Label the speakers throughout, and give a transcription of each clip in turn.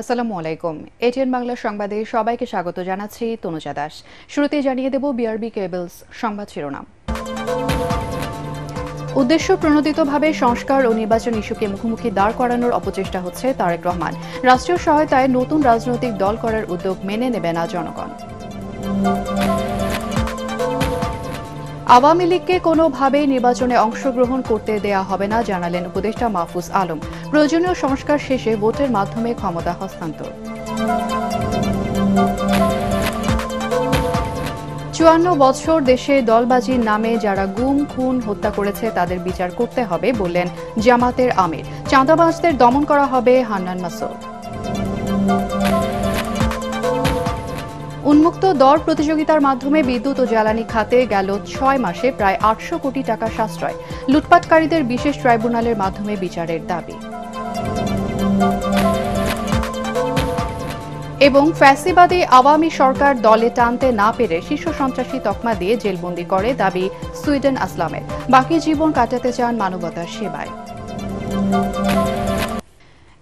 Speaker 1: আসসালামু আলাইকুম। এটিএন বাংলা সংবাদে সবাইকে স্বাগত জানাচ্ছি তনুজা দাস। শুরুতেই জানিয়ে দেব বিআরবি কেবলস সংবাদ শিরোনাম। উদ্দেশ্য প্রণোদিতভাবে সংস্কার ও নির্বাচন ইস্যুকে মুখোমুখি দাঁড় করানোর অপচেষ্টা হচ্ছে তারেক রহমান। রাষ্ট্রীয় সহায়তায় নতুন রাজনৈতিক দল করার উদ্যোগ মেনে নেবে না জনগণ। আওয়ামী লীগকে কোনোভাবেই নির্বাচনে অংশগ্রহণ করতে দেয়া হবে না জানালেন উপদেষ্টা মাহফুজ আলম। প্রয়োজনীয় সংস্কার শেষে ভোটের মাধ্যমে ক্ষমতা হস্তান্তর। ৫৪ বছর দেশে দলবাজির নামে যারা গুম খুন হত্যা করেছে তাদের বিচার করতে হবে বললেন জামাতের আমির। চাঁদাবাজদের দমন করা হবে হান্নান মাসুদ। উন্মুক্ত দর প্রতিযোগিতার মাধ্যমে বিদ্যুৎ ও জ্বালানি খাতে গেল ৬ মাসে প্রায় ৮০০ কোটি টাকা সাশ্রয়। লুটপাটকারীদের বিশেষ ট্রাইব্যুনালের মাধ্যমে বিচারের দাবি। এবং ফ্যাসিবাদী আওয়ামী সরকার দলে টানতে না পেরে শীর্ষ সন্ত্রাসী তকমা দিয়ে জেলবন্দি করে দাবি সুইডেন আসলামের। বাকি জীবন কাটাতে চান মানবতার সেবায়।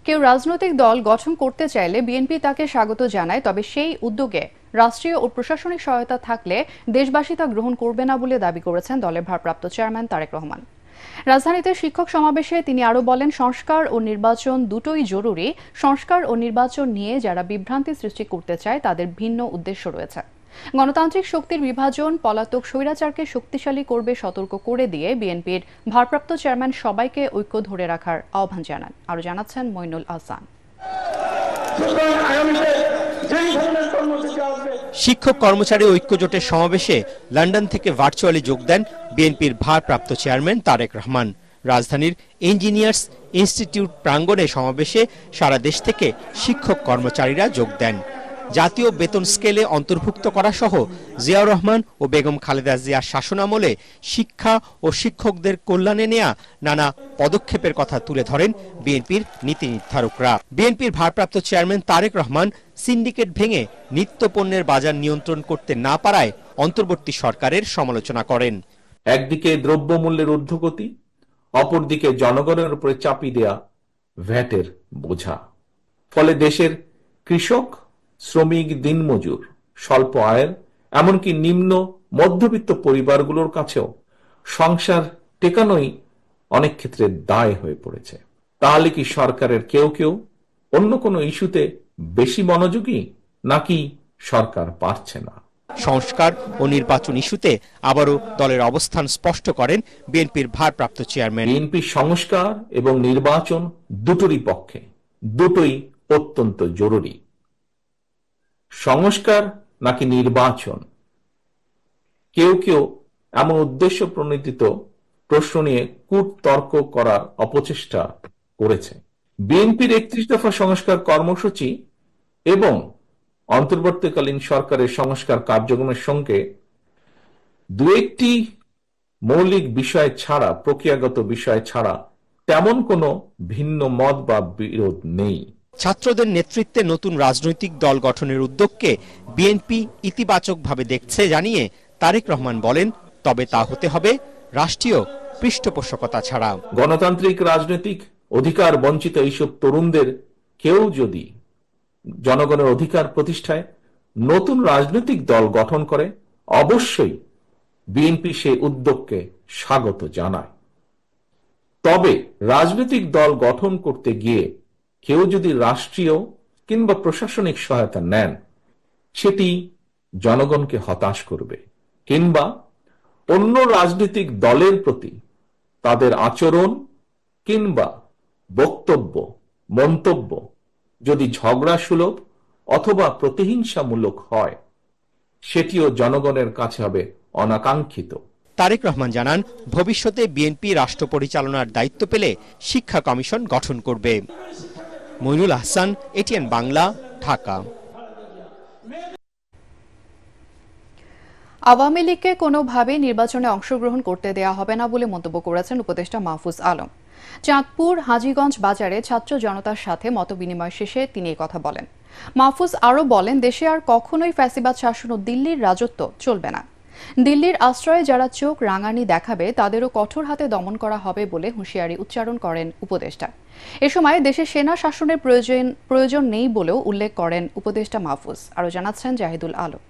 Speaker 1: কেউ রাজনৈতিক দল গঠন করতে চাইলে বিএনপি তাকে স্বাগত জানায়, তবে সেই উদ্যোগে রাষ্ট্রীয় ও প্রশাসনিক সহায়তা থাকলে দেশবাসী তা গ্রহণ করবে না বলে দাবি করেছেন দলের ভারপ্রাপ্ত চেয়ারম্যান তারেক রহমান। রাজধানীতে শিক্ষক সমাবেশে তিনি আরও বলেন, সংস্কার ও নির্বাচন দুটোই জরুরি। সংস্কার ও নির্বাচন নিয়ে যারা বিভ্রান্তি সৃষ্টি করতে চায় তাদের ভিন্ন উদ্দেশ্য রয়েছে। গণতান্ত্রিক শক্তির বিভাজন পলাতক স্বৈরাচারকে শক্তিশালী করবে সতর্ক করে দিয়ে বিএনপির ভারপ্রাপ্ত চেয়ারম্যান সবাইকে ঐক্য ধরে রাখার আহ্বান জানান। আরও জানাচ্ছেন মইনুল আহসান।
Speaker 2: শিক্ষক কর্মচারী ঐক্য জোটের সমাবেশে লন্ডন থেকে ভার্চুয়ালি যোগ দেন বিএনপির ভারপ্রাপ্ত চেয়ারম্যান তারেক রহমান। রাজধানীর ইঞ্জিনিয়ার্স ইনস্টিটিউট প্রাঙ্গণে সমাবেশে সারা দেশ থেকে শিক্ষক কর্মচারীরা যোগ দেন। জাতীয় বেতন স্কেলে অন্তর্ভুক্ত করা সহ জিয়াউর রহমান ও বেগম খালেদা জিয়ার শাসনামলে শিক্ষা ও শিক্ষকদের কল্যাণে নেয়া নানা পদক্ষেপের কথা তুলে ধরেন বিএনপির নীতি নির্ধারকরা। বিএনপির ভারপ্রাপ্ত চেয়ারম্যান তারেক রহমান সিন্ডিকেট ভেঙে নিত্যপণ্যের বাজার নিয়ন্ত্রণ করতে না পারায় অন্তর্বর্তী সরকারের সমালোচনা করেন।
Speaker 3: একদিকে দ্রব্যমূল্যের ঊর্ধ্বগতি, অপরদিকে জনগণের উপরে চাপিয়ে দেয়া ভ্যাটের বোঝা, ফলে দেশের কৃষক, শ্রমিক, দিনমজুর, স্বল্প আয়ের এমনকি নিম্ন মধ্যবিত্ত পরিবারগুলোর কাছেও সংসার টেকানোই অনেক ক্ষেত্রে দায় হয়ে পড়েছে। তাহলে কি সরকারের কেউ কেউ অন্য কোনো ইস্যুতে বেশি মনোযোগী, নাকি সরকার পারছে না?
Speaker 2: সংস্কার ও নির্বাচন ইস্যুতে আবারও দলের অবস্থান স্পষ্ট করেন বিএনপির ভারপ্রাপ্ত চেয়ারম্যান।
Speaker 3: বিএনপি সংস্কার এবং নির্বাচন দুটোরই পক্ষে, দুটোই অত্যন্ত জরুরি। সংস্কার নাকি নির্বাচন, কেউ কেউ এমন উদ্দেশ্য প্রণোদিত প্রশ্ন নিয়ে কূটতর্ক করার অপচেষ্টা করেছে। বিএনপির ৩১ দফা সংস্কার কর্মসূচি এবং অন্তর্বর্তীকালীন সরকারের সংস্কার কার্যক্রমের সঙ্গে দু একটি মৌলিক বিষয় ছাড়া, প্রক্রিয়াগত বিষয় ছাড়া তেমন কোনো ভিন্ন মত বা বিরোধ নেই।
Speaker 2: ছাত্রদের নেতৃত্বে নতুন রাজনৈতিক দল গঠনের উদ্যোগকে বিএনপি ইতিবাচকভাবে দেখছে জানিয়ে তারেক রহমান বলেন, তবে তা হতে হবে রাষ্ট্রীয় পৃষ্ঠপোষকতা ছাড়া।
Speaker 3: গণতান্ত্রিক রাজনৈতিক অধিকার বঞ্চিত এইসব তরুণদের কেউ যদি জনগণের অধিকার প্রতিষ্ঠায় নতুন রাজনৈতিক দল গঠন করে, অবশ্যই বিএনপি সেই উদ্যোগকে স্বাগত জানায়। তবে রাজনৈতিক দল গঠন করতে গিয়ে কেউ যদি রাষ্ট্রীয় কিংবা প্রশাসনিক সহায়তা নেন, সেটি জনগণকে হতাশ করবে, কিংবা অন্য রাজনৈতিক দলের প্রতি তাদের আচরণ কিংবা বক্তব্য, মন্তব্য যদি ঝগড়া সুলভ অথবা প্রতিহিংসামূলক হয়, সেটিও জনগণের কাছে হবে অনাকাঙ্ক্ষিত।
Speaker 2: তারেক রহমান জানান, ভবিষ্যতে বিএনপি রাষ্ট্র পরিচালনার দায়িত্ব পেলে শিক্ষা কমিশন গঠন করবে। মইনুল আহসান, এটিএন বাংলা, ঢাকা।
Speaker 1: আওয়ামী লীগকে কোনোভাবেই নির্বাচনে অংশগ্রহণ করতে দেয়া হবে না বলে মন্তব্য করেছেন উপদেষ্টা মাহফুজ আলম। চাঁদপুর হাজীগঞ্জ বাজারে ছাত্র জনতার সাথে মতবিনিময় শেষে তিনি এই কথা বলেন। মাহফুজ আরও বলেন, দেশে আর কখনোই ফ্যাসিবাদ শাসন ও দিল্লির রাজত্ব চলবে না। দিল্লির আশ্রয়ে যারা চোখ রাঙানি দেখাবে তাদেরও কঠোর হাতে দমন করা হবে বলে হুঁশিয়ারি উচ্চারণ করেন উপদেষ্টা। এ সময় দেশে সেনা শাসনের প্রয়োজন নেই বলেও উল্লেখ করেন উপদেষ্টা মাহফুজ। আরও জানাচ্ছেন জাহিদুল আলম।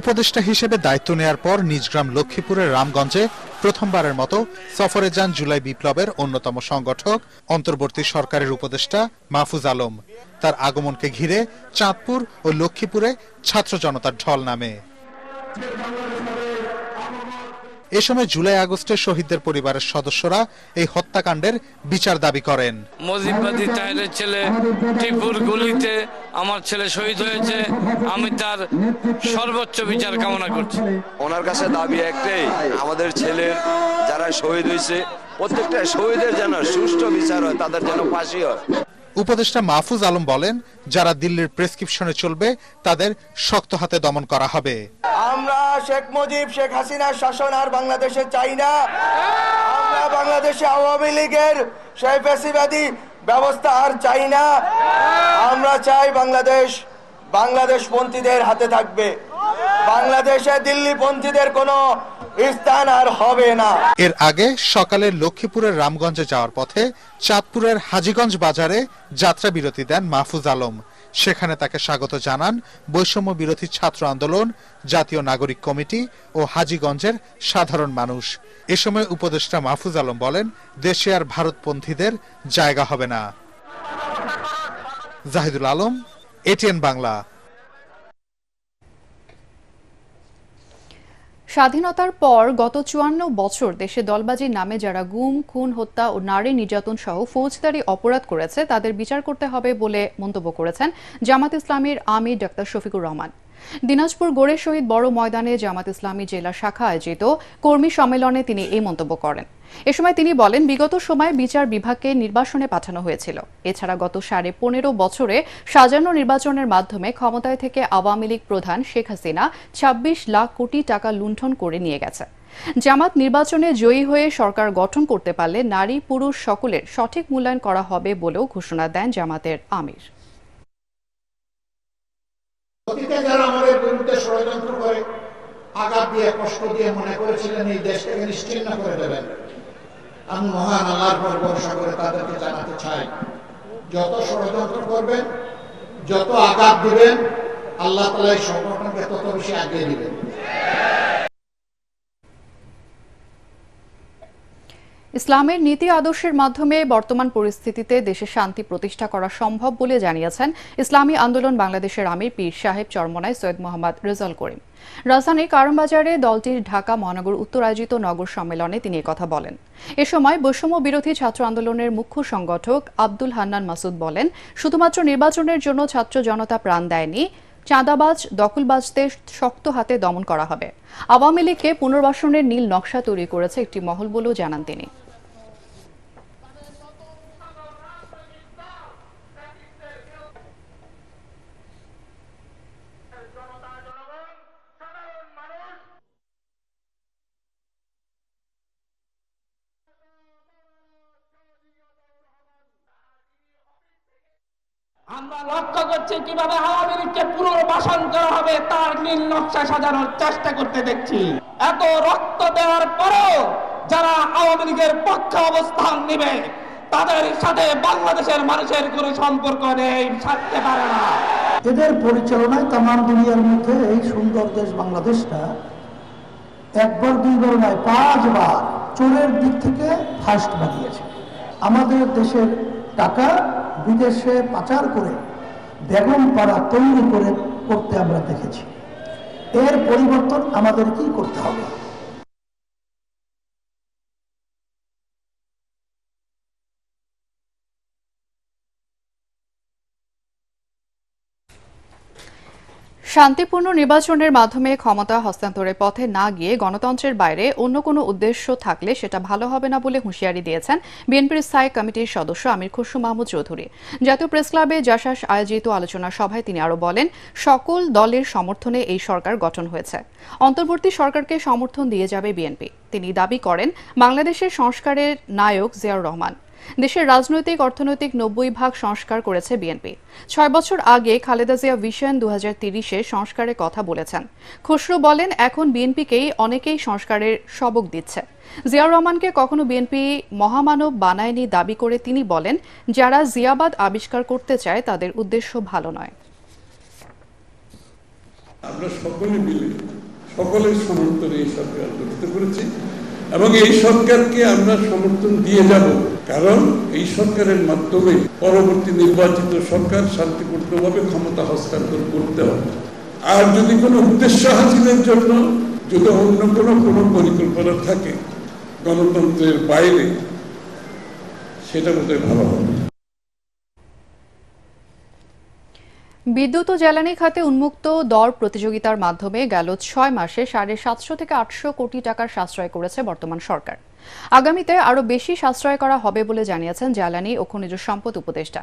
Speaker 4: উপদেষ্টা হিসেবে দায়িত্ব নেয়ার পর নিজ গ্রাম লক্ষ্মীপুরের রামগঞ্জে প্রথমবারের মতো সফরে যান জুলাই বিপ্লবের অন্যতম সংগঠক অন্তর্বর্তী সরকারের উপদেষ্টা মাহফুজ আলম। তার আগমনকে ঘিরে চাঁদপুর ও লক্ষ্মীপুরে ছাত্র জনতার ঢল নামে। এ সময় জুলাই আগস্টের শহীদদের পরিবারের সদস্যরা এই হত্যাকাণ্ডের বিচার দাবি করেন।
Speaker 5: মজিবাদী তাহেরের ছেলে টিপুর গুলিতে আমার ছেলে শহীদ হয়েছে, আমি তার সর্বোচ্চ বিচার কামনা করছি।
Speaker 6: ওনার কাছে দাবি একটাই, আমাদের ছেলের যারা শহীদ হয়েছে প্রত্যেকটা শহীদের যেন সুষ্ঠু বিচার হয়, তাদের যেন ফাঁসি হয়।
Speaker 4: উপদেষ্টা মাহফুজ আলম বলেন, যারা দিল্লির প্রেসক্রিপশনে চলবে তাদের শক্ত হাতে দমন করা হবে।
Speaker 7: আমরা শেখ মুজিব শেখ হাসিনার শাসন আর বাংলাদেশে চাই না। আমরা বাংলাদেশে আওয়ামী লীগের সেই ফ্যাসিবাদী ব্যবস্থা আর চাই না। আমরা চাই বাংলাদেশ পন্থীদের হাতে থাকবে। বাংলাদেশে দিল্লি পন্থীদের কোনো স্থান আর হবে না।
Speaker 4: এর আগে সকালে লক্ষ্মীপুরের রামগঞ্জে যাওয়ার পথে চাঁদপুরের হাজীগঞ্জ বাজারে যাত্রা বিরতি দেন মাহফুজ আলম। সেখানে তাকে স্বাগত জানান বৈষম্য বিরোধী ছাত্র আন্দোলন, জাতীয় নাগরিক কমিটি ও হাজীগঞ্জের সাধারণ মানুষ। এ সময় উপদেষ্টা মাহফুজ আলম বলেন, দেশে আর ভারতপন্থীদের জায়গা হবে না। জাহিদুল আলম, এটিএন বাংলা।
Speaker 1: স্বাধীনতার পর গত ৫৪ বছর দেশে দলবাজির নামে যারা গুম, খুন, হত্যা ও নারী নির্যাতন সহ ফৌজদারি অপরাধ করেছে তাদের বিচার করতে হবে বলে মন্তব্য করেছেন জামাত ইসলামীর আমির ডা শফিকুর রহমান। দিনাজপুর গোড়ে শহীদ বড় ময়দানে জামাত ইসলামী জেলা শাখা আয়োজিত কর্মী সম্মেলনে তিনি এই মন্তব্য করেন। এ সময় তিনি বলেন, বিগত সময়ে বিচার বিভাগকে নির্বাসনে পাঠানো হয়েছিল। এছাড়া গত ১৫.৫ বছরে সাজানো নির্বাচনের মাধ্যমে ক্ষমতায় থেকে আওয়ামী লীগ প্রধান শেখ হাসিনা ২৬ লাখ কোটি টাকা লুণ্ঠন করে নিয়ে গেছে। জামাত নির্বাচনে জয়ী হয়ে সরকার গঠন করতে পারলে নারী পুরুষ সকলের সঠিক মূল্যায়ন করা হবে বলেও ঘোষণা দেন জামাতের আমির।
Speaker 8: অতীতে যারা আমাদের বিরুদ্ধে ষড়যন্ত্র করে আঘাত দিয়ে কষ্ট দিয়ে মনে করেছিলেন এই দেশটাকে নিশ্চিহ্ন করে দেবেন, আমি মহান আল্লাহর উপর ভরসা করে তাদেরকে জানাতে চাই, যত ষড়যন্ত্র করবেন, যত আঘাত দিবেন, আল্লাহ তাআলা এই সংগঠনকে তত বেশি আগিয়ে দিবেন।
Speaker 1: ইসলামের নীতি আদর্শের মাধ্যমে বর্তমান পরিস্থিতিতে দেশে শান্তি প্রতিষ্ঠা করা সম্ভব বলে জানিয়েছেন ইসলামী আন্দোলন বাংলাদেশের আমির পীর সাহেব চরমনাই সৈয়দ মোহাম্মদ রেজাউল করিম। রাজধানীর কারণবাজারে দলটির ঢাকা মহানগর উত্তর আয়োজিত নগর সম্মেলনে তিনি একথা বলেন। এ সময় বৈষম্য বিরোধী ছাত্র আন্দোলনের মুখ্য সংগঠক আব্দুল হান্নান মাসুদ বলেন, শুধুমাত্র নির্বাচনের জন্য ছাত্র জনতা প্রাণ দেয়নি, চাঁদাবাজ দখলবাজদের শক্ত হাতে দমন করা হবে। আওয়ামী লীগকে পুনর্বাসনের নীল নকশা তৈরি করেছে একটি মহল বলেও জানান তিনি।
Speaker 9: আমরা লক্ষ্য করছি কিভাবে আওয়ামী লীগকে পুনর্বাসন করা হবে তার নীল নকশা সাজানোর চেষ্টা করতে দেখছি। এত রক্ত দেওয়ার পরেও যারা আওয়ামী লীগের পক্ষে অবস্থান নেবে তাদের সাথে বাংলাদেশের মানুষের কোনো সম্পর্ক নেই, থাকতে পারে না।
Speaker 8: এদের পরিচালনায় তামাম দুনিয়ার মধ্যে এই সুন্দর দেশ বাংলাদেশটা একবার দুইবার নয় 5 বার চোরের দিক থেকে ফার্স্ট বানিয়েছে। আমাদের দেশের টাকা বিদেশে পাচার করে বেগম পাড়া তৈরি করতে আমরা দেখেছি। এর পরিবর্তন আমাদের কি করতে হবে?
Speaker 1: শান্তিপূর্ণ নির্বাচনের মাধ্যমে ক্ষমতা হস্তান্তরের পথে না গিয়ে গণতন্ত্রের বাইরে অন্য কোনো উদ্দেশ্য থাকলে সেটা ভালো হবে না বলে হুঁশিয়ারি দিয়েছেন বিএনপির স্থায়ী কমিটির সদস্য আমির খসরু মাহমুদ চৌধুরী। জাতীয় প্রেসক্লাবে জাসাস আয়োজিত আলোচনা সভায় তিনি আরও বলেন, সকল দলের সমর্থনে এই সরকার গঠন হয়েছে। অন্তর্বর্তী সরকারকে সমর্থন দিয়ে যাবে বিএনপি। তিনি দাবি করেন, বাংলাদেশের সংস্কারের নায়ক জিয়াউর রহমান। দেশের রাজনৈতিক অর্থনৈতিক 90% সংস্কার করেছে বিএনপি। 6 বছর আগে খালেদা জিয়া ভিশন 2030-এ সংস্কারের কথা বলেছেন। খসরু বলেন, এখন বিএনপিকেই অনেকেই সংস্কারের সবক দিচ্ছে। জিয়াউর রহমানকে কখনো বিএনপি মহামানব বানায়নি দাবি করে তিনি বলেন, যারা জিয়াবাদ আবিষ্কার করতে চায় তাদের উদ্দেশ্য ভালো নয়।
Speaker 10: আমরা সকলে মিলে সকলের সমর্থনে এই সরকার গঠিত করেছি এবং এই সরকারকে আমরা সমর্থন দিয়ে যাব, কারণ এই সরকারের মাধ্যমে পরবর্তী নির্বাচিত সরকার শান্তিপূর্ণভাবে ক্ষমতা হস্তান্তর করতে হবে। আর যদি কোনো উদ্দেশ্য হাসিলের জন্য যদি অন্য কোনো পরিকল্পনা থাকে গণতন্ত্রের বাইরে, সেটা বোধহয় ভালো হবে।
Speaker 1: বিদ্যুৎ ও জ্বালানি খাতে উন্মুক্ত দর প্রতিযোগিতার মাধ্যমে গেল 6 মাসে 750 থেকে 800 কোটি টাকার সাশ্রয় করেছে বর্তমান সরকার। আগামীতে আরও বেশি সাশ্রয় করা হবে বলে জানিয়েছেন জ্বালানি ও খনিজ সম্পদ উপদেষ্টা।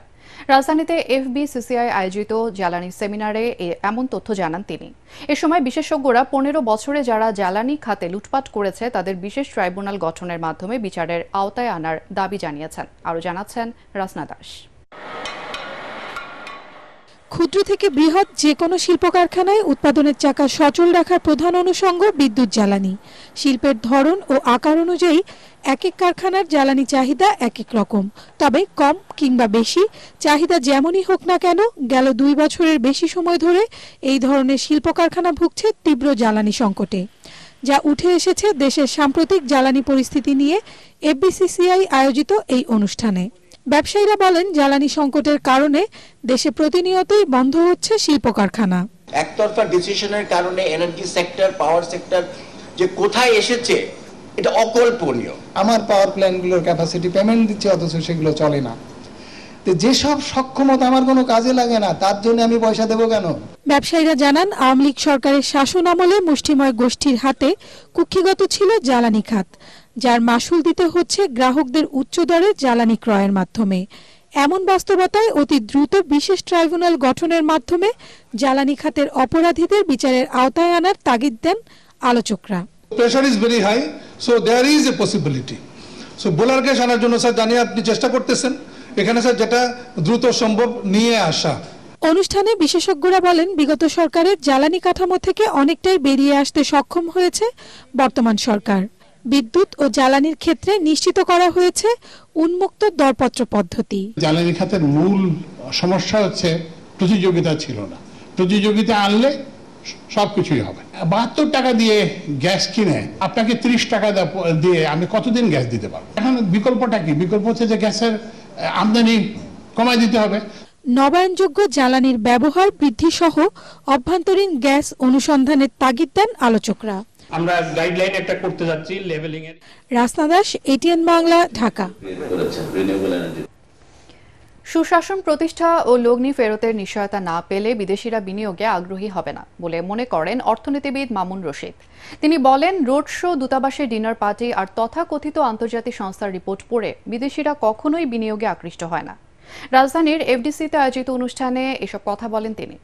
Speaker 1: রাজধানীতে এফবিসিসিআই আয়োজিত জ্বালানি সেমিনারে এমন তথ্য জানান তিনি। এ সময় বিশেষজ্ঞরা 15 বছরে যারা জ্বালানি খাতে লুটপাট করেছে তাদের বিশেষ ট্রাইব্যুনাল গঠনের মাধ্যমে বিচারের আওতায় আনার দাবি জানিয়েছেন। আরও জানাচ্ছেন রাসনা দাস।
Speaker 11: ক্ষুদ্র থেকে বৃহৎ যে কোনো শিল্প কারখানায় উৎপাদনের চাকা সচল রাখার প্রধান অনুষঙ্গ বিদ্যুৎ জ্বালানি। শিল্পের ধরন ও আকার অনুযায়ী এক এক কারখানার জ্বালানি চাহিদা এক এক রকম, তবে কম কিংবা বেশি চাহিদা যেমনই হোক না কেন গেল 2 বছরের বেশি সময় ধরে এই ধরনের শিল্প কারখানা ভুগছে তীব্র জ্বালানি সংকটে, যা উঠে এসেছে দেশের সাম্প্রতিক জ্বালানি পরিস্থিতি নিয়ে এফবিসিসিআই আয়োজিত এই অনুষ্ঠানে। ব্যবসায়ীরা বলেন, জ্বালানি সংকটের কারণে দেশে প্রতিনিয়তই বন্ধ হচ্ছে শিল্প কারখানা।
Speaker 12: একতরফা ডিসিশনের কারণে এনার্জি সেক্টর, পাওয়ার সেক্টর যে কোথায় এসেছে এটা অকল্পনীয়।
Speaker 13: আমার পাওয়ার প্ল্যান্টগুলোর ক্যাপাসিটি পেমেন্ট দিচ্ছে, অথচ সেগুলো চলে না। তো যেসব সক্ষমতা আমার কোনো কাজে লাগে না, তার জন্য আমি পয়সা দেবো কেন?
Speaker 11: ব্যবসায়ীরা জানান, আওয়ামী লীগ সরকারের শাসন আমলে মুষ্টিময় গোষ্ঠীর হাতে কুক্ষিগত ছিল জ্বালানি খাত, যার মাসুল দিতে হচ্ছে গ্রাহকদের উচ্চ দরে জ্বালানি ক্রয়ের মাধ্যমে। এমন বাস্তবতায় অতি দ্রুত বিশেষ ট্রাইব্যুনাল গঠনের মাধ্যমে জ্বালানি খাতের অপরাধীদের বিচারের আওতায় আনার তাগিদ দেন আলোচকরা।
Speaker 14: Pressure is very high, so there is a possibility. So বোলার গ্যাস আনার জন্য স্যার জানি আপনি চেষ্টা করতেছেন, এখানে স্যার যেটা দ্রুত সম্ভব নিয়ে আসা।
Speaker 11: অনুষ্ঠানে বিশেষজ্ঞরা বলেন, বিগত সরকারের জ্বালানি কাঠামো থেকে অনেকটাই বেরিয়ে আসতে সক্ষম হয়েছে বর্তমান সরকার। বিদ্যুৎ ও জ্বালানির ক্ষেত্রে নিশ্চিত করা হয়েছে উন্মুক্ত দরপত্র পদ্ধতি।
Speaker 14: জ্বালানি খাতের মূল সমস্যা হচ্ছে প্রতিযোগিতা ছিল না। প্রতিযোগিতা আনলে সবকিছুই হবে। 72 টাকা দিয়ে গ্যাস কিনে আপনাকে 30 টাকা দিয়ে আমি কতদিন গ্যাস দিতে পারবো? এখন বিকল্পটা কি? বিকল্প হচ্ছে যে গ্যাসের আমদানি কমায় দিতে হবে।
Speaker 11: নবায়নযোগ্য জ্বালানির ব্যবহার বৃদ্ধি সহ অভ্যন্তরীণ গ্যাস অনুসন্ধানের তাগিদ দেন আলোচকরা।
Speaker 15: আমরা গাইডলাইন একটা করতে যাচ্ছি লেভেলিং এর।
Speaker 11: রাসনা দাস, এটিএন বাংলা, ঢাকা।
Speaker 1: সুশাসন প্রতিষ্ঠা ও লগ্নি ফেরতের নিশ্চয়তা না পেলে বিদেশিরা বিনিয়োগে আগ্রহী হবে না বলে মনে করেন অর্থনীতিবিদ মামুন রশিদ। তিনি বলেন, রোড শো, দূতাবাসের ডিনার পার্টি আর তথাকথিত আন্তর্জাতিক সংস্থার রিপোর্ট পড়ে বিদেশিরা কখনোই বিনিয়োগে আকৃষ্ট হয় না। রাজধানীর এফডিসিতে আয়োজিত অনুষ্ঠানে এসব কথা বলেন তিনি।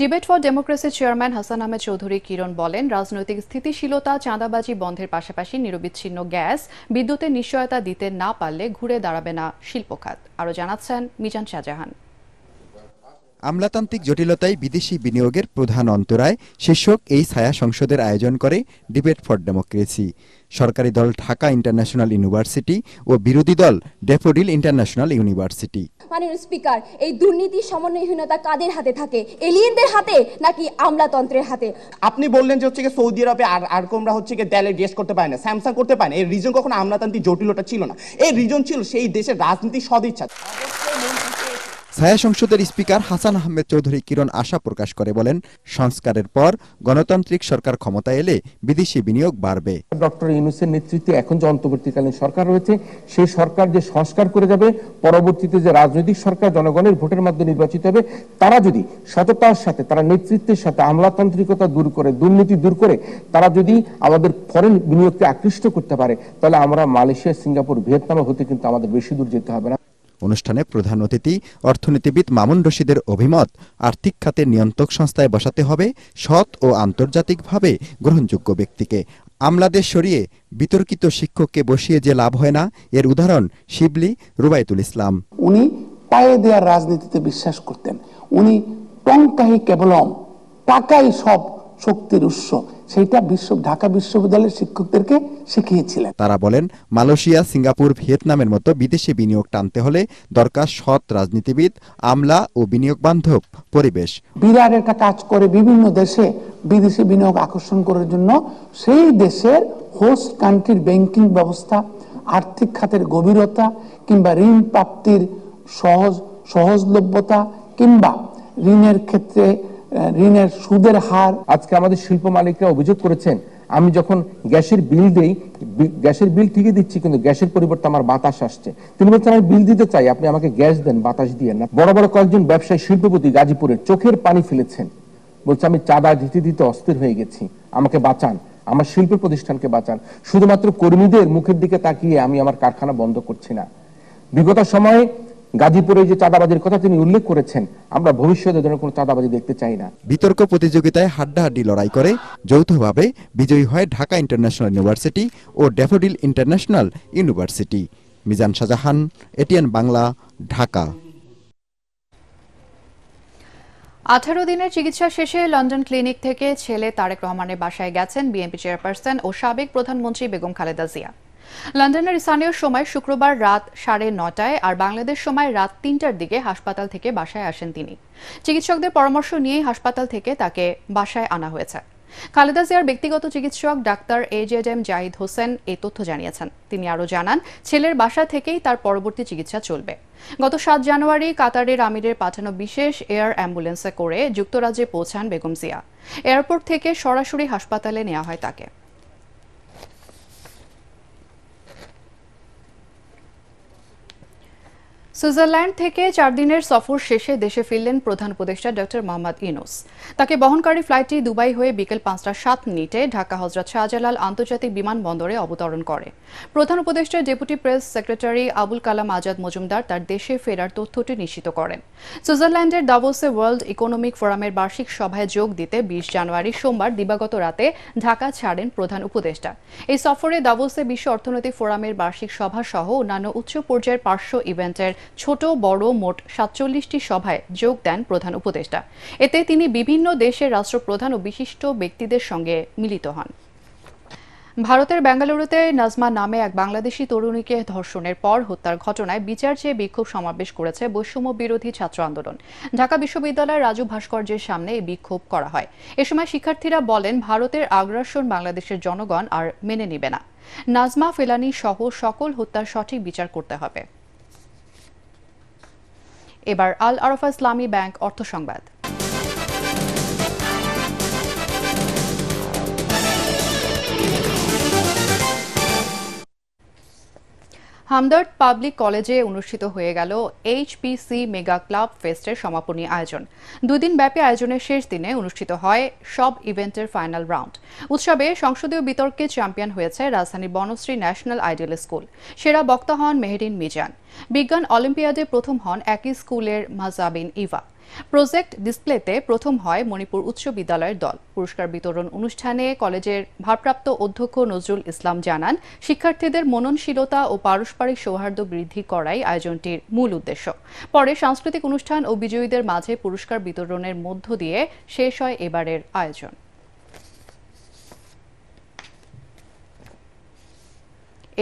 Speaker 1: ডিবেট ফর ডেমোক্রেসির চেয়ারম্যান হাসান আহমেদ চৌধুরী কিরণ বলেন, রাজনৈতিক স্থিতিশীলতা, চাঁদাবাজি বন্ধের পাশাপাশি নিরবিচ্ছিন্ন গ্যাস, বিদ্যুতের নিশ্চয়তা দিতে না পারলে ঘুরে দাঁড়াবে না শিল্প খাত। আরও জানাচ্ছেন মিজান শাহজাহান।
Speaker 16: আমলাতান্ত্রিক জটিলতায় বিদেশি বিনিয়োগের প্রধান অন্তরায় শীর্ষক এই ছায়া সংসদের আয়োজন করে ডিবেট ফর ডেমোক্রেসি। সরকারি দল ঢাকা ইন্টারন্যাশনাল ইউনিভার্সিটি ও বিরোধী দল ড্যাফোডিল ইন্টারন্যাশনাল ইউনিভার্সিটি।
Speaker 17: মাননীয় স্পিকার, এই দুর্নীতি সমন্বয়হীনতা কাদের হাতে থাকে? এলিয়েনদের হাতে নাকি আমলাতন্ত্রের হাতে?
Speaker 18: আপনি বললেন যে হচ্ছে সৌদি আরবে আর কোমরা হচ্ছে দেয়ালে ড্রেস করতে পারে না, স্যামসাং করতে পারে না। এই রিজন কখনো আমলাতান্ত্রিক জটিলতা ছিল না, এই রিজন ছিল সেই দেশের রাজনীতির সদিচ্ছা।
Speaker 16: ছায়া সংসদের স্পিকার হাসান আহমেদ চৌধুরী কিরণ আশা প্রকাশ করে বলেন, সংস্কারের পর গণতান্ত্রিক সরকার ক্ষমতা এলে বিদেশি বিনিয়োগ বাড়বে।
Speaker 19: ডক্টর ইউনূসের নেতৃত্বে এখন যে অন্তর্বর্তীকালীন সরকার রয়েছে, সেই সরকার যে সংস্কার করে যাবে, পরবর্তীতে যে রাজনৈতিক সরকার জনগণের ভোটের মাধ্যমে নির্বাচিত হবে, তারা যদি সততার সাথে, তারা নেতৃত্বের সাথে আমলাতান্ত্রিকতা দূর করে, দুর্নীতি দূর করে, তারা যদি আমাদের ফরেন বিনিয়োগকে আকৃষ্ট করতে পারে, তাহলে আমরা মালয়েশিয়া, সিঙ্গাপুর, ভিয়েতনামে হতে কিন্তু আমাদের বেশি দূর যেতে হবে না।
Speaker 16: অনুষ্ঠানে প্রধান অতিথি অর্থনীতিবিদ মামুন রশিদের অভিমত, আর্থিক খাতের নিয়ন্ত্রক সংস্থায় বসাতে হবে সৎ ও আন্তর্জাতিকভাবে গ্রহণযোগ্য ব্যক্তিকে। আমলাদের সরিয়ে বিতর্কিত শিক্ষককে বসিয়ে যে লাভ হয় না, এর উদাহরণ শিবলি রুবাইতুল ইসলাম।
Speaker 20: উনি পায়ে দেওয়ার রাজনীতিতে বিশ্বাস করতেন। উনি টঙ্কাই কেবলম, টাকাই সব শক্তির উৎস, সেইটা ঢাকা বিশ্ববিদ্যালয়ের শিক্ষকদেরকে শিখিয়েছিলেন।
Speaker 16: তারা বলেন, মালয়েশিয়া, সিঙ্গাপুর, ভিয়েতনামের মতো বিদেশি বিনিয়োগ টানতে হলে দরকার সৎ রাজনীতিবিদ, আমলা ও বিনিয়োগ বান্ধব পরিবেশ।
Speaker 20: বিরাট একটা কাজ করে বিভিন্ন দেশে বিদেশি বিনিয়োগ আকর্ষণ করার জন্য সেই দেশের হোস্ট কান্ট্রির ব্যাংকিং ব্যবস্থা, আর্থিক খাতের গভীরতা কিংবা ঋণ প্রাপ্তির সহজলভ্যতা কিংবা ঋণের ক্ষেত্রে ঋণের সুদের হার।
Speaker 19: আজকে আমাদের শিল্প মালিকরা অভিযোগ করেছেন, আমি যখন গ্যাসের বিল দেই, গ্যাসের বিল ঠিকই দিচ্ছি কিন্তু গ্যাসের পরিবর্তে আমার বাতাস আসছে। তিনি বলছেন, আমি বিল দিতে চাই, আপনি আমাকে গ্যাস দেন, বাতাস দিয়ে না। বড় বড় কয়েকজন ব্যবসায়ী শিল্পপতি গাজীপুরের চোখের পানি ফেলেছেন, বলছে আমি চাঁদা দিতে দিতে অস্থির হয়ে গেছি, আমাকে বাঁচান, আমার শিল্প প্রতিষ্ঠানকে বাঁচান। শুধুমাত্র কর্মীদের মুখের দিকে তাকিয়ে আমি আমার কারখানা বন্ধ করছি না। বিগত সময়ে গাজীপুরে যে চাঁদাবাজির কথা তিনি উল্লেখ করেছেন, আমরা ভবিষ্যতে ধরনের কোনো চাঁদাবাজি দেখতে চাই না।
Speaker 16: বিতর্ক প্রতিযোগিতায় হাড্ডাহাড্ডি লড়াই করে যৌথভাবে বিজয়ী হয় ঢাকা ইন্টারন্যাশনাল ইউনিভার্সিটি ও Daffodil international university. Mizan Shahjahan, ATN Bangla, Dhaka.
Speaker 1: 18 দিনের চিকিৎসা শেষে লন্ডন ক্লিনিক থেকে ছেলে তারেক রহমানের বাসায় গেছেন বিএনপি চেয়ারপারসন ও সাবেক প্রধানমন্ত্রী বেগম খালেদা জিয়া। লন্ডনের স্থানীয় সময় শুক্রবার রাত 9:30 আর বাংলাদেশ সময় রাত 3টার দিকে হাসপাতাল থেকে বাসায় আসেন তিনি। চিকিৎসকদের পরামর্শ নিয়েই হাসপাতাল থেকে তাকে বাসায় আনা হয়েছে। খালেদা জিয়ার ব্যক্তিগত চিকিৎসক ডাক্তার AJM জাহিদ হোসেন এই তথ্য জানিয়েছেন। তিনি আরও জানান, ছেলের বাসা থেকেই তার পরবর্তী চিকিৎসা চলবে। গত 7 জানুয়ারি কাতারের আমিরের পাঠানো বিশেষ এয়ার অ্যাম্বুলেন্সে করে যুক্তরাজ্যে পৌঁছান বেগম জিয়া। এয়ারপোর্ট থেকে সরাসরি হাসপাতালে নেওয়া হয় তাকে। সুইজারল্যান্ড থেকে 4 দিনের সফর শেষে দেশে ফিরলেন প্রধান উপদেষ্টা ডক্টর মোহাম্মদ ইউনূস। তাকে বহনকারী ফ্লাইটটি দুবাই হয়ে বিকেল 5:07 ঢাকা হযরত শাহজালাল আন্তর্জাতিক বিমানবন্দরে অবতরণ করে। প্রধান উপদেষ্টার deputy press secretary Abul Kalam Azad Majumdar তার দেশে ফেরার তথ্যটি নিশ্চিত করেন। সুইজারল্যান্ডের দাভোসে ওয়ার্ল্ড ইকোনমিক ফোরামের বার্ষিক সভায় যোগ দিতে 20 জানুয়ারি সোমবার দিবাগত রাতে ঢাকা ছাড়েন প্রধান উপদেষ্টা। এই সফরে দাভোসে বিশ্ব অর্থনৈতিক ফোরামের বার্ষিক সভা সহ অন্যান্য উচ্চ পর্যায়ের পার্শ্ব ইভেন্টের ছোট বড় মোট 47টি সভায় যোগ দেন প্রধান উপদেষ্টা। এতে তিনি বিভিন্ন দেশের রাষ্ট্রপ্রধান ও বিশিষ্ট ব্যক্তিদের সঙ্গে মিলিত হন। ভারতের বেঙ্গালুরুতে নাজমা নামে এক বাংলাদেশি তরুণীকে ধর্ষণের পর হত্যার ঘটনায় বিচার চেয়ে বিক্ষোভ সমাবেশ করেছে বৈষম্য বিরোধী ছাত্র আন্দোলন। ঢাকা বিশ্ববিদ্যালয়ের রাজু ভাস্কর্যের সামনে এই বিক্ষোভ করা হয়। এ সময় শিক্ষার্থীরা বলেন, ভারতের আগ্রাসন বাংলাদেশের জনগণ আর মেনে নেবে না। নাজমা ফেলানি সহ সকল হত্যার সঠিক বিচার করতে হবে। এবার আল আরাফা ইসলামী ব্যাংক অর্থ সংবাদ। হামদর্দ পাবলিক কলেজে অনুষ্ঠিত হয়ে গেল HPC মেগা ক্লাব ফেস্টের সমাপনী আয়োজন। 2 দিন ব্যাপী আয়োজনের শেষ দিনে অনুষ্ঠিত হয় সব ইভেন্টের ফাইনাল রাউন্ড। উৎসবে সংসদীয় বিতর্কে চ্যাম্পিয়ন হয়েছে রাজধানীর বনশ্রী ন্যাশনাল আইডিয়াল স্কুল। সেরা বক্তা হন মেহেরিন মিজান। বিজ্ঞান অলিম্পিয়াডে প্রথম হন একই স্কুলের মাজাবিন ইভা। প্রজেক্ট ডিসপ্লেতে প্রথম হয় মণিপুর উচ্চ বিদ্যালয়ের দল। পুরস্কার বিতরণ অনুষ্ঠানে কলেজের ভারপ্রাপ্ত অধ্যক্ষ নজরুল ইসলাম জানান, শিক্ষার্থীদের মননশীলতা ও পারস্পরিক সৌহার্দ্য বৃদ্ধি করাই আয়োজনটির মূল উদ্দেশ্য। পরে সাংস্কৃতিক অনুষ্ঠান ও বিজয়ীদের মাঝে পুরস্কার বিতরণের মধ্য দিয়ে শেষ হয় এবারের আয়োজন।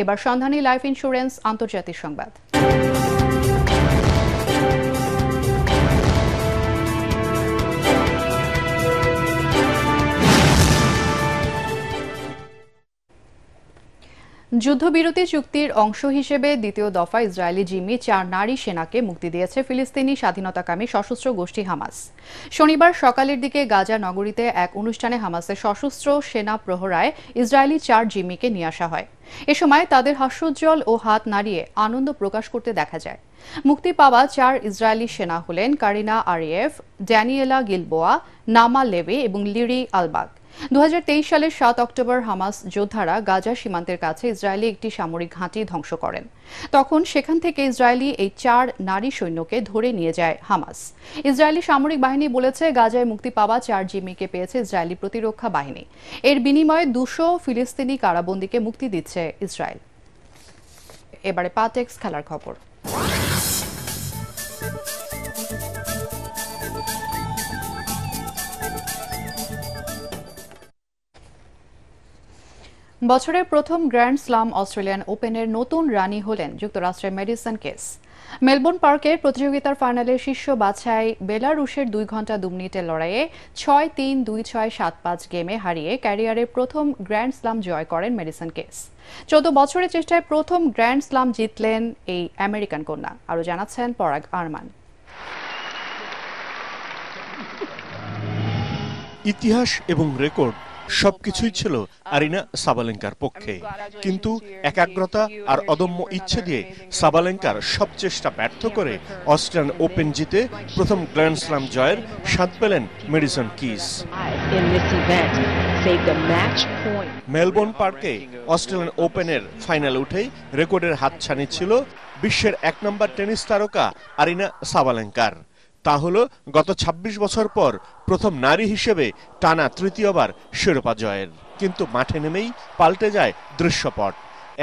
Speaker 1: এবার সন্ধানী লাইফ ইন্স্যুরেন্স আন্তর্জাতিক সংবাদ। যুদ্ধবিরতি চুক্তির অংশ হিসেবে দ্বিতীয় দফা ইসরায়েলি জিম্মি 4 নারী সেনাকে মুক্তি দিয়েছে ফিলিস্তিনি স্বাধীনতাকামী সশস্ত্র গোষ্ঠী হামাস। শনিবার সকালের দিকে গাজা নগরীতে এক অনুষ্ঠানে হামাসের সশস্ত্র সেনা প্রহরায় ইসরায়েলি 4 জিম্মিকে নিয়ে আসা হয়। এ সময় তাদের হাস্যোজ্জ্বল ও হাত নাড়িয়ে আনন্দ প্রকাশ করতে দেখা যায়। মুক্তি পাওয়া 4 ইসরায়েলি সেনা হলেন কারিনা আরিয়েভ, ড্যানিয়েলা গিলবোয়া, নামা লেভি এবং লিরি আলবাগ। 2023 সালের 7 অক্টোবর হামাস যোদ্ধারা গাজা সীমান্তের কাছে ইসরায়েলি একটি সামরিক ঘাঁটি ধ্বংস করেন। তখন সেখান থেকে ইসরায়েলি এই 4 নারী সৈন্যকে ধরে নিয়ে যায় হামাস। ইসরায়েলি সামরিক বাহিনী বলেছে গাজায় মুক্তি পাওয়া 4 জিম্মিকে পেয়েছে ইসরায়েলি প্রতিরক্ষা বাহিনী। এর বিনিময়ে 200 ফিলিস্তিনি কারাবন্দীকে মুক্তি দিচ্ছে ইসরায়েল। এবারে পাটেক্স খেলার খবর। বছরের প্রথম গ্র্যান্ড স্লাম অস্ট্রেলিয়ান ওপেনের নতুন রানী হলেন যুক্তরাষ্ট্রের ম্যাডিসন কিস। মেলবোর্ন পার্কের প্রতিযোগিতার ফাইনালে শীর্ষ বাছাই বেলারুশের 2 ঘন্টা 2 মিনিটের লড়াইয়ে 6-3, 2-6, 7-5 গেমে হারিয়ে ক্যারিয়ারের প্রথম গ্র্যান্ড স্লাম জয় করেন ম্যাডিসন কিস। 14 বছরের চেষ্টায় প্রথম গ্র্যান্ড স্লাম জিতলেন এই আমেরিকান কন্যা। আরও জানাচ্ছেন পরাগ আরমান।
Speaker 21: ইতিহাস এবং রেকর্ড সবকিছুই ছিল আরিনা সাবালেঙ্কার পক্ষে, কিন্তু একাগ্রতা আর অদম্য ইচ্ছে দিয়ে সাবালেঙ্কার সব চেষ্টা ব্যর্থ করে অস্ট্রেলিয়ান ওপেন জিতে প্রথম গ্র্যান্ড স্লাম জয়ের স্বাদ পেলেন ম্যাডিসন কিস। মেলবোর্ন পার্কে অস্ট্রেলিয়ান ওপেনের ফাইনাল উঠেই রেকর্ডের হাতছানি ছিল বিশ্বের 1 নম্বর টেনিস তারকা আরিনা সাবালেঙ্কার। তা হল গত 26 বছর পর প্রথম নারী হিসেবে টানা তৃতীয়বার শিরোপা জয়ের। কিন্তু মাঠে নেমেই পাল্টে যায় দৃশ্যপট।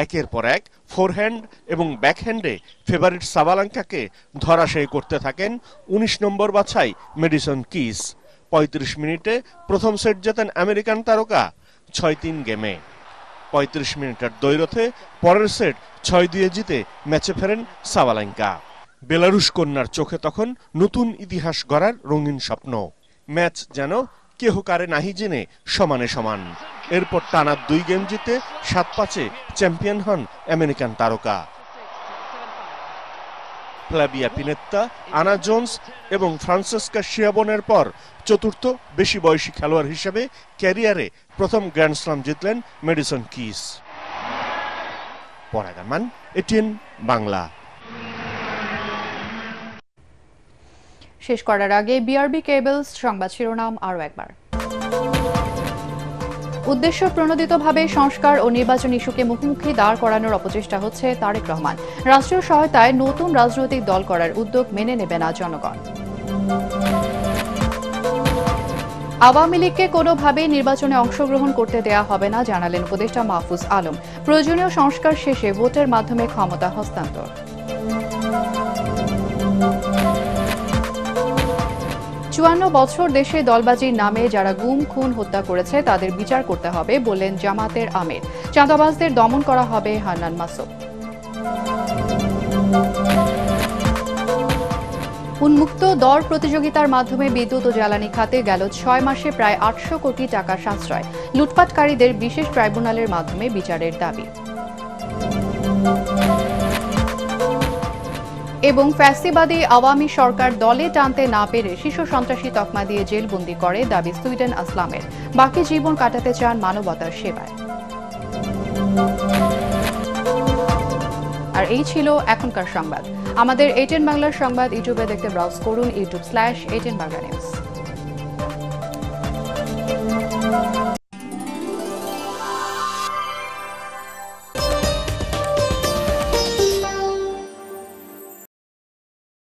Speaker 21: একের পর এক ফোরহ্যান্ড এবং ব্যাকহ্যান্ডে ফেভারিট সাবালেঙ্কাকে ধরাশায়ী করতে থাকেন 19 নম্বর বাছাই ম্যাডিসন কিস। 35 মিনিটে প্রথম সেট জেতেন আমেরিকান তারকা 6-3 গেমে। 35 মিনিটের দ্বৈরথে পরের সেট 6-2 জিতে ম্যাচে ফেরেন সাবালেঙ্কা। বেলারুশ কন্যার চোখে তখন নতুন ইতিহাস গড়ার রঙিন স্বপ্ন। ম্যাচ যেন কেহ কারে নাহি জেনে সমানে সমান। এরপর টানা 2 গেম জিতে 7-5-এ চ্যাম্পিয়ন হন আমেরিকান তারকা। ফ্ল্যাভিয়া পিনেত্তা, আনা জোন্স এবং ফ্রান্সেস্কা শিয়াবনের পর চতুর্থ বেশি বয়সী খেলোয়াড় হিসেবে ক্যারিয়ারে প্রথম গ্র্যান্ড স্লাম জিতলেন ম্যাডিসন কিস। পরাগ আরমান, এটিএন বাংলা।
Speaker 1: শেষ করার আগে বিআরবি কেবলস সংবাদ শিরোনাম আরও একবার। উদ্দেশ্য প্রণোদিতভাবে সংস্কার ও নির্বাচন ইস্যুকে মুখোমুখি দাঁড় করানোর অপচেষ্টা হচ্ছে তারেক রহমান। রাষ্ট্রীয় সহায়তায় নতুন রাজনৈতিক দল করার উদ্যোগ মেনে নেবে না জনগণ। আওয়ামী লীগকে কোনোভাবেই নির্বাচনে অংশগ্রহণ করতে দেয়া হবে না জানালেন উপদেষ্টা মাহফুজ আলম। প্রয়োজনীয় সংস্কার শেষে ভোটের মাধ্যমে ক্ষমতা হস্তান্তর। 54 বছর দেশে দলবাজির নামে যারা গুম, খুন, হত্যা করেছে তাদের বিচার করতে হবে বললেন জামাতের আমির। চাঁদাবাজদের দমন করা হবে হান্নান মাসুদ। উন্মুক্ত দর প্রতিযোগিতার মাধ্যমে বিদ্যুৎ ও জ্বালানি খাতে গেল 6 মাসে প্রায় 800 কোটি টাকা সাশ্রয়। লুটপাটকারীদের বিশেষ ট্রাইব্যুনালের মাধ্যমে বিচারের দাবি। এবং ফ্যাসিবাদী আওয়ামী সরকার দলে টানতে না পেরে শিশু সন্ত্রাসী তকমা দিয়ে জেলবন্দি করে দাবি সুইডেন আসলামের। বাকি জীবন কাটাতে চান মানবতার সেবায়। আর এই ছিল এখনকার সংবাদ। আমাদের এটিএন বাংলার সংবাদ ইউটিউবে দেখতে ব্রাউজ করুন youtube/ATN Bangla News।